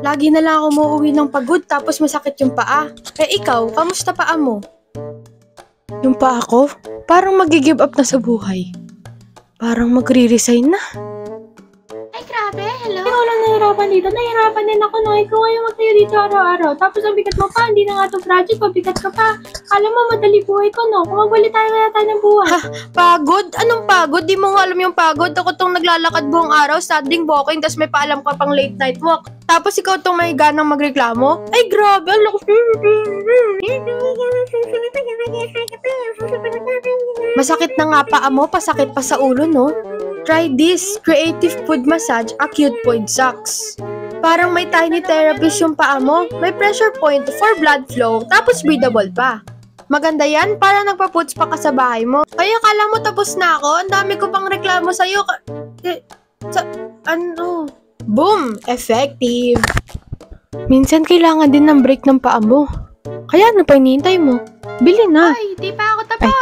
Lagi na lang ako umuwi ng pagod tapos masakit yung paa. Eh ikaw, kamusta paa mo? Yung paa ko, parang mag-give up na sa buhay. Parang magre-resign na. Ay, grabe. Hello? Hindi ko lang nahihirapan dito. Nahihirapan din ako, no? Ikaw ngayon magtayo dito araw-araw. Tapos ang bigat mo pa, hindi na nga itong project, pabigat ka pa. Kala mo madali buhay ko, no? Kung magbali tayo ng buhay. Ha? Pagod? Anong pagod? Di mo nga alam yung pagod. Ako tong naglalakad buong araw, standing walking, tapos may paalam ka pang late night walk. Tapos ikaw tong may ganang magreklamo? Ay, grabe. Ang lakas. Masakit na nga paa mo, pasakit pa sa ulo, no? Try this, Creative Foot Massage Acute Point Socks. Parang may tiny therapist yung paa mo, may pressure point for blood flow, tapos breathable pa. Maganda yan, para nagpa-puts pa ka sa bahay mo. Kaya kala mo tapos na ako, ang dami ko pang reklamo sa'yo. Boom! Effective! Minsan kailangan din ng break ng paa mo. Kaya ano pa hinihintay mo? Bili na! Ay, di pa ako tapos. Ay,